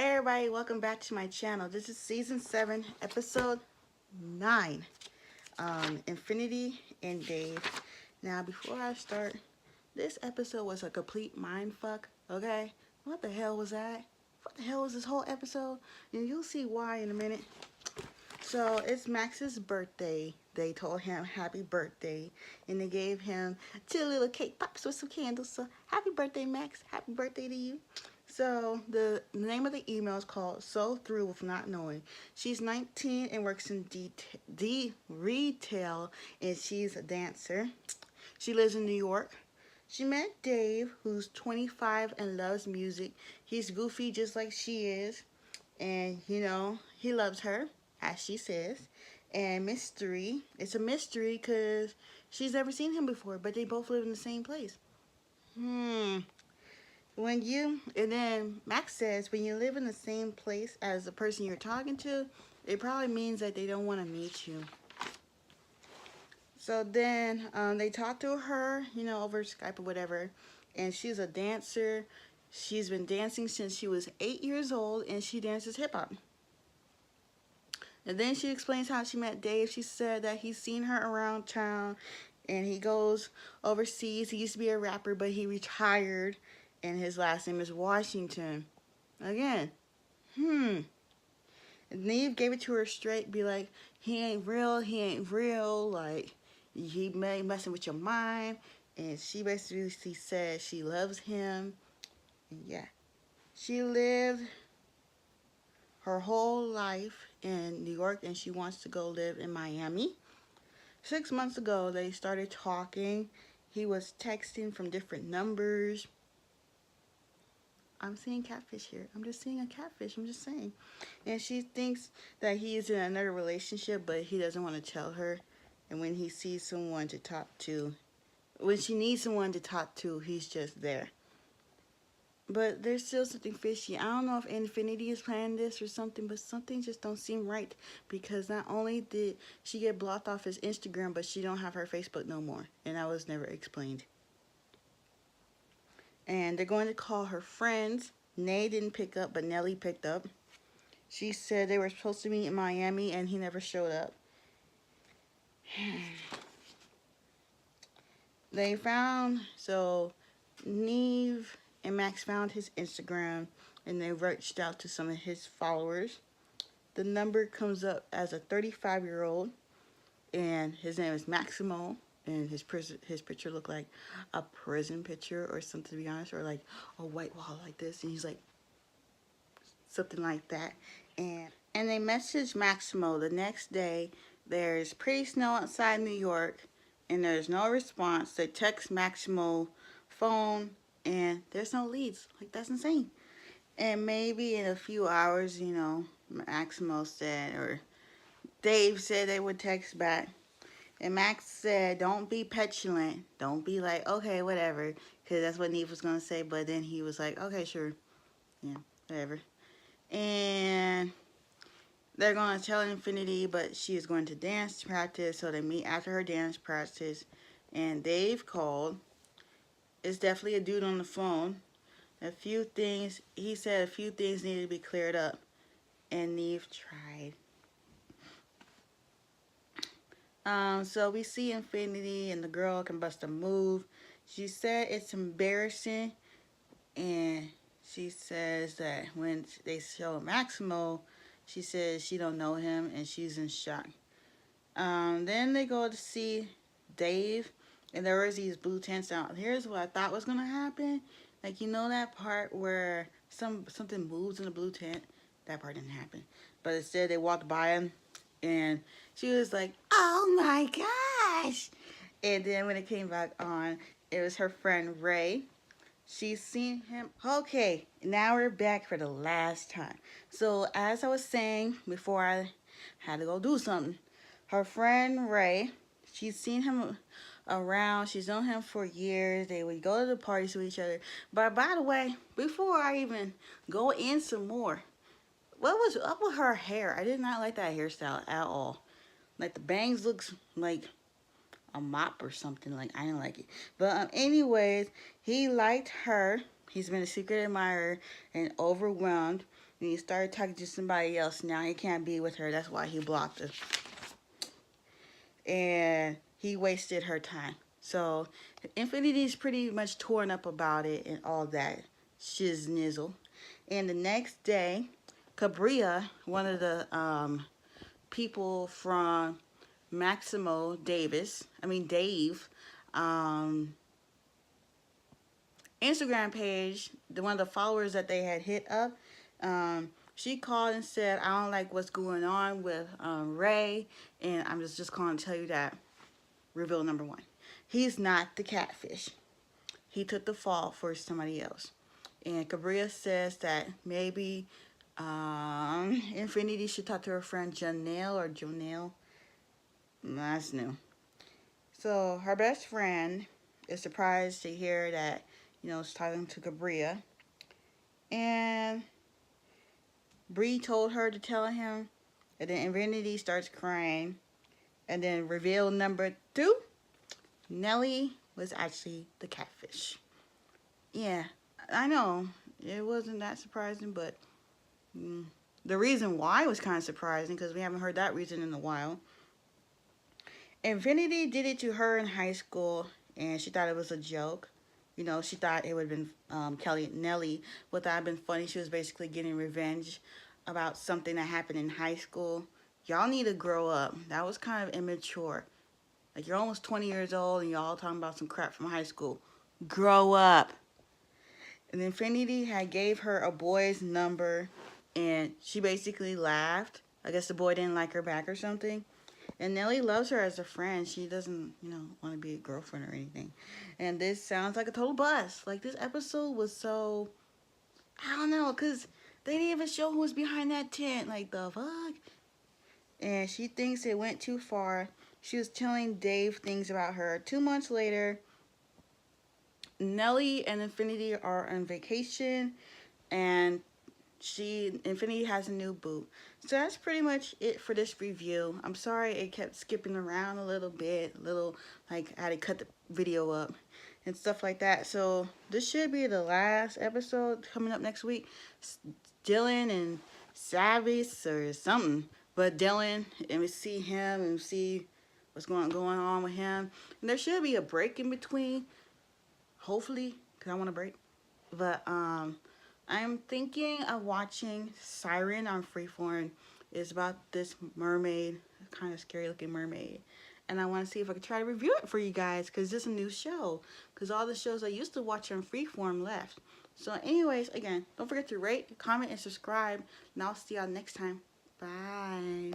Hey everybody, welcome back to my channel. This is season 7, episode 9. Infiniti and Dave. Now before I start, this episode was a complete mind fuck, okay? What the hell was that? What the hell was this whole episode? And you'll see why in a minute. So it's Max's birthday. They told him happy birthday and they gave him 2 little cake pops with some candles. So happy birthday, Max. Happy birthday to you. So the name of the email is called So Through with Not Knowing. She's 19 and works in retail, and she's a dancer. She lives in New York. She met Dave, who's 25 and loves music. He's goofy just like she is. And, he loves her, as she says. And mystery. It's a mystery because she's never seen him before, but they both live in the same place. And then Max says, when you live in the same place as the person you're talking to, it probably means that they don't want to meet you. So then they talk to her, over Skype or whatever, and she's a dancer. She's been dancing since she was 8 years old, and she dances hip-hop. And then she explains how she met Dave. She said that he's seen her around town, and he goes overseas. He used to be a rapper, but he retired, and his last name is Washington. Again, And Neve gave it to her straight, be like, he ain't real, like, he may messing with your mind. And she basically said she loves him. And yeah, she lived her whole life in New York, and she wants to go live in Miami. 6 months ago, they started talking. He was texting from different numbers. I'm seeing catfish here. I'm just seeing a catfish. I'm just saying. And she thinks that he is in another relationship, but he doesn't want to tell her. And when he sees someone to talk to, when she needs someone to talk to, he's just there. But there's still something fishy. I don't know if Infiniti is planning this or something, but something just don't seem right. Because not only did she get blocked off his Instagram, but she don't have her Facebook no more. And that was never explained. And they're going to call her friends. Nay didn't pick up, but Nellie picked up. She said they were supposed to meet in Miami, and he never showed up. So Neve and Max found his Instagram, and they reached out to some of his followers. The number comes up as a 35-year-old, and his name is Maximo. And his picture looked like a prison picture or something, to be honest, or like a white wall like this. And he's like, something like that. And they messaged Maximo the next day. There's pretty snow outside New York, and there's no response. They text Maximo phone, and there's no leads. Like, that's insane. And maybe in a few hours, Maximo said, or Dave said they would text back. And Max said, don't be petulant. Don't be like, okay, whatever. Because that's what Neve was going to say. But then he was like, okay, sure. Yeah, whatever. And they're going to tell Infiniti, but she is going to dance practice. So they meet after her dance practice. And Dave called. It's definitely a dude on the phone. He said a few things needed to be cleared up. And Neve tried. So we see Infiniti, and the girl can bust a move. She said it's embarrassing, and she says that when they show Maximo, she says she don't know him, and she's in shock. Then they go to see Dave, and there was these blue tents out. Here's what I thought was gonna happen. Like, that part where something moves in the blue tent? That part didn't happen. But instead they walked by him, and she was like, oh my gosh. And then when it came back on, it was her friend Ray. She's seen him. Okay, now we're back for the last time. So as I was saying before I had to go do something, her friend Ray, she's seen him around. She's known him for years. They would go to the parties with each other. But by the way, before I even go in some more, what was up with her hair? I did not like that hairstyle at all. Like, the bangs looks like a mop or something. Like, I didn't like it. But anyways, he liked her. He's been a secret admirer and overwhelmed. And he started talking to somebody else. Now he can't be with her. That's why he blocked her. And he wasted her time. So Infiniti's pretty much torn up about it and all that shiznizzle. And the next day, Cabria, one of the people from Dave, um, Instagram page, one of the followers that they had hit up, she called and said, I don't like what's going on with Ray, and I'm just calling to tell you that, reveal number one, he's not the catfish. He took the fall for somebody else. And Cabria says that maybe Infiniti should talk to her friend Janelle. That's new. So her best friend is surprised to hear that, she's talking to Cabria. And Bree told her to tell him. And then Infiniti starts crying. And then reveal number 2, Nelly was actually the catfish. Yeah, I know. It wasn't that surprising, but the reason why was kind of surprising because we haven't heard that reason in a while. Infiniti did it to her in high school, and she thought it was a joke. She thought it would have been Nelly would that have been funny. She was basically getting revenge about something that happened in high school. Y'all need to grow up. That was kind of immature. Like, you're almost 20 years old, and y'all talking about some crap from high school. Grow up. And Infiniti had gave her a boy's number, and she basically laughed. I guess the boy didn't like her back or something. And Nelly loves her as a friend. She doesn't, want to be a girlfriend or anything. And this sounds like a total bust. Like, this episode was so, I don't know, because they didn't even show who was behind that tent. Like, the fuck? And she thinks it went too far. She was telling Dave things about her. 2 months later, Nelly and Infiniti are on vacation, and Infiniti has a new boo. So that's pretty much it for this review. I'm sorry it kept skipping around a little bit, I had to cut the video up and stuff like that. So this should be the last episode coming up next week. Dylan and Savis or something, but Dylan, and we see him and see what's going on with him. And there should be a break in between, hopefully, because I want a break. But I'm thinking of watching Siren on Freeform. It's about this mermaid, kind of scary looking mermaid. And I want to see if I can try to review it for you guys, because this is a new show. Because all the shows I used to watch on Freeform left. So anyways, again, don't forget to rate, comment, and subscribe. And I'll see y'all next time. Bye.